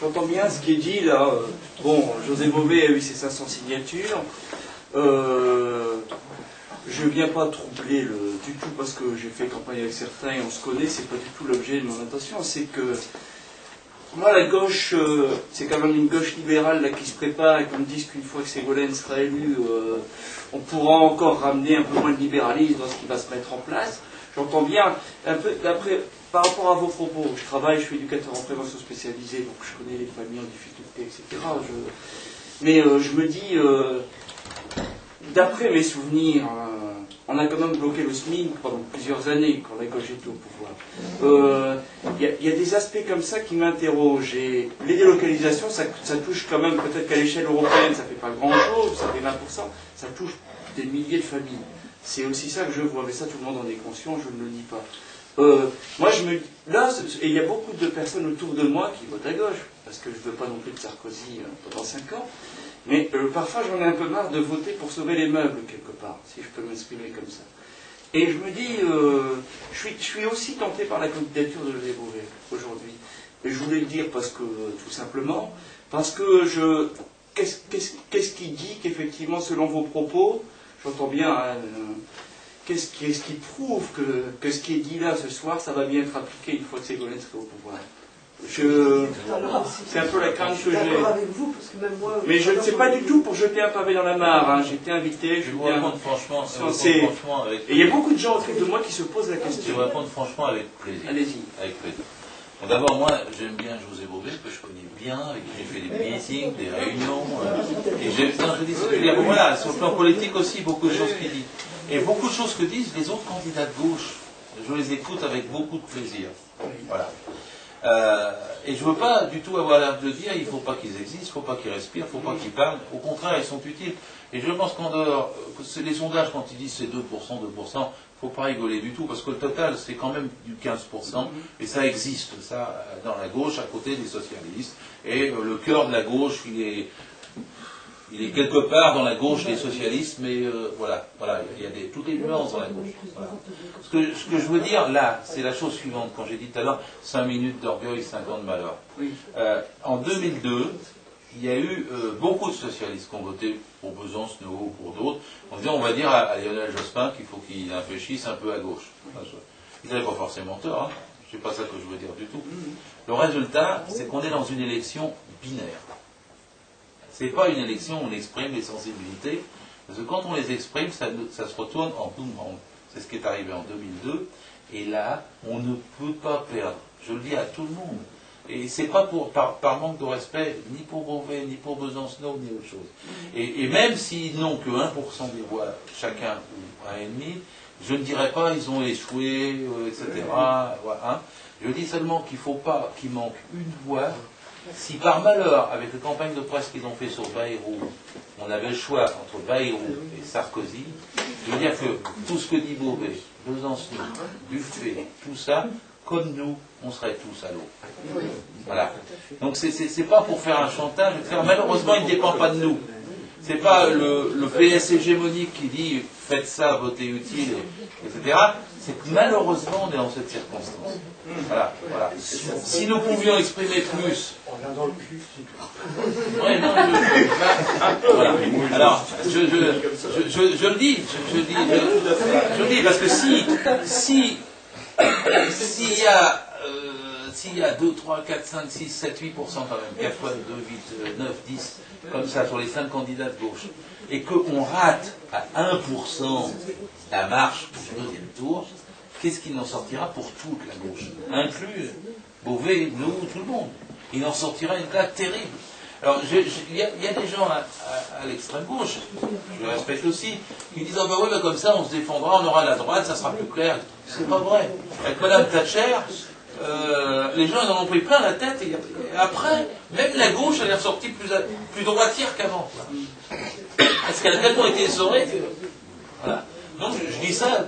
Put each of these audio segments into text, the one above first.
j'entends bien ce qui est dit là. Bon, José Bové a eu ses 500 signatures. Je ne viens pas troubler du tout parce que j'ai fait campagne avec certains et on se connaît, c'est pas du tout l'objet de mon intention. C'est que moi, la gauche, c'est quand même une gauche libérale là, qui se prépare et qu'on me dise qu'une fois que Ségolène sera élue, on pourra encore ramener un peu moins de libéralisme dans ce qui va se mettre en place. J'entends bien, un peu d'après, par rapport à vos propos, je travaille, je suis éducateur en prévention spécialisée, donc je connais les familles en difficulté, etc. Mais je me dis, d'après mes souvenirs, on a quand même bloqué le SMIC pendant plusieurs années quand la gauche était au pouvoir. Il y a des aspects comme ça qui m'interrogent. Et les délocalisations, ça touche quand même, peut-être qu'à l'échelle européenne, ça ne fait pas grand-chose, ça fait 20%, ça touche des milliers de familles. C'est aussi ça que je vois, mais ça tout le monde en est conscient, je ne le dis pas. Moi, là, et il y a beaucoup de personnes autour de moi qui votent à gauche, parce que je ne veux pas non plus de Sarkozy pendant 5 ans, mais parfois j'en ai un peu marre de voter pour sauver les meubles quelque part, si je peux m'exprimer comme ça. Et je me dis, je suis aussi tenté par la candidature de José Bové aujourd'hui. Et je voulais le dire parce que, tout simplement, parce que qu'est-ce qui dit qu'effectivement, selon vos propos, j'entends bien, hein, qu'est-ce qui prouve que ce qui est dit là ce soir, ça va bien être appliqué une fois que Ségolène sera au pouvoir? C'est un peu la crainte que j'ai. Mais je ne sais pas du tout pour jeter un pavé dans la mare. Hein. J'ai été invité. Je vous réponds franchement. Et il y a beaucoup de gens autour de moi qui se posent la question. Je vais répondre franchement avec plaisir. Allez-y. Avec plaisir. Bon, d'abord, moi, j'aime bien José Bové, que je connais bien, avec qui j'ai fait des meetings, des réunions. Et voilà, sur le plan politique aussi, beaucoup de choses qu'il dit. Et beaucoup de choses que disent les autres candidats de gauche. Je les écoute avec beaucoup de plaisir. Voilà. Et je ne veux pas du tout avoir l'air de dire il ne faut pas qu'ils existent, il ne faut pas qu'ils respirent, il ne faut pas qu'ils parlent. Au contraire, ils sont utiles. Et je pense qu'en dehors, les sondages, quand ils disent c'est 2%, 2%, il ne faut pas rigoler du tout, parce que le total, c'est quand même du 15%, et ça existe, ça, dans la gauche, à côté des socialistes. Et le cœur de la gauche, il est quelque part dans la gauche des socialistes, mais voilà, il y a toutes les nuances dans la gauche. Voilà. Ce que je veux dire là, c'est la chose suivante. Quand j'ai dit tout à l'heure, 5 minutes d'orgueil, 5 ans de malheur. En 2002, il y a eu beaucoup de socialistes qui ont voté pour Besancenot ou pour d'autres, en disant on va dire à Lionel Jospin qu'il faut qu'il infléchisse un peu à gauche. Ils n'avaient pas forcément tort, hein. C'est pas ça que je veux dire du tout. Le résultat, c'est qu'on est dans une élection binaire. C'est pas une élection où on exprime les sensibilités, parce que quand on les exprime, ça se retourne en boomerang. C'est ce qui est arrivé en 2002, et là, on ne peut pas perdre. Je le dis à tout le monde. Et c'est pas par manque de respect, ni pour Bové, ni pour Besancenot, ni autre chose. Et même s'ils n'ont que 1% des voix chacun, ou 1,5%, je ne dirais pas ils ont échoué, etc. Voilà, hein. Je dis seulement qu'il ne faut pas qu'il manque une voix. Si par malheur, avec les campagnes de presse qu'ils ont fait sur Bayrou, on avait le choix entre Bayrou et Sarkozy, je veux dire que tout ce que dit Bové, Besancenot, Buffet, tout ça, comme nous, on serait tous à l'eau. Voilà. Donc c'est pas pour faire un chantage, malheureusement il ne dépend pas de nous. C'est pas le PS hégémonique qui dit faites ça, votez utile, etc. C'est que malheureusement on est dans cette circonstance. Voilà. Si nous pouvions exprimer plus. On vient dans le cul. Ouais, non, voilà. Alors, je le dis, je le dis parce que s'il y a 2, 3, 4, 5, 6, 7, 8% quand même, 4 fois 2, 8, 9, 10, comme ça, sur les 5 candidats de gauche, et qu'on rate à 1% la marche pour le deuxième tour, qu'est-ce qu'il en sortira pour toute la gauche, inclus Bové, nous, tout le monde. Il en sortira une claque terrible. Alors, il y a des gens à l'extrême gauche, je les respecte aussi, qui disent « Ah ben oui, ben comme ça, on se défendra, on aura la droite, ça sera plus clair. » C'est pas vrai. Avec Mme Thatcher, les gens ils en ont pris plein la tête, et après, même la gauche, elle est ressortie plus droitière qu'avant. Parce qu'elle a tellement été essorée que... Voilà. Donc, je dis ça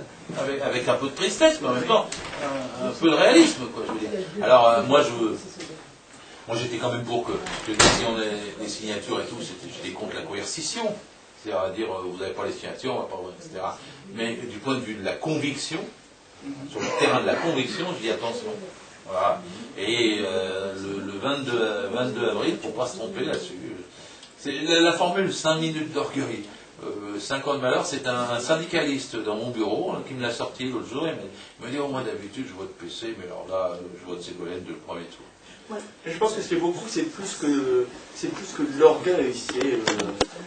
avec un peu de tristesse, mais en même temps, un peu de réalisme, quoi, je veux dire. Alors, moi, j'étais quand même pour que si on a les signatures et tout, j'étais contre la coercition. C'est-à-dire, vous n'avez pas les signatures, on va pas, etc. Mais du point de vue de la conviction, sur le terrain de la conviction, je dis attention, Voilà. Et le 22 avril, il ne faut pas se tromper là-dessus. C'est la formule 5 minutes d'orgueil. 5 ans de malheur, c'est un syndicaliste dans mon bureau qui me l'a sorti l'autre jour. Il me dit, oh, moi d'habitude je vote PC, mais alors là, je vote Ségolène de le premier tour. Ouais. Je pense que c'est beaucoup, c'est plus que de l'orgueil,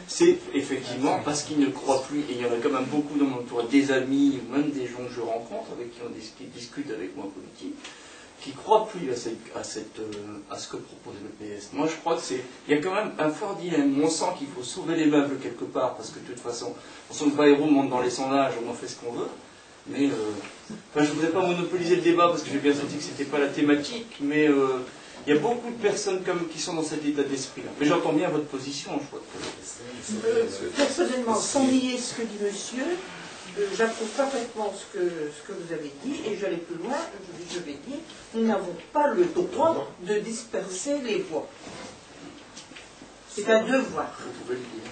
c'est effectivement parce qu'ils ne croient plus, et il y en a quand même beaucoup dans mon entourage, des amis, ou même des gens que je rencontre, avec qui discutent avec moi en politique, qui ne croient plus à ce que propose le PS. Moi je crois il y a quand même un fort dilemme. On sent qu'il faut sauver les meubles quelque part, parce que de toute façon, on sent que Bayrou monte dans les sondages, on en fait ce qu'on veut. Mais je ne voudrais pas monopoliser le débat parce que j'ai bien senti que ce n'était pas la thématique, mais il y a beaucoup de personnes qui sont dans cet état d'esprit-là. Mais j'entends bien votre position, je crois. Personnellement, sans nier ce que dit monsieur, j'approuve parfaitement ce que vous avez dit, et j'allais plus loin, je vais dire, nous n'avons pas le droit de disperser les voix. C'est un devoir. Vous pouvez le dire.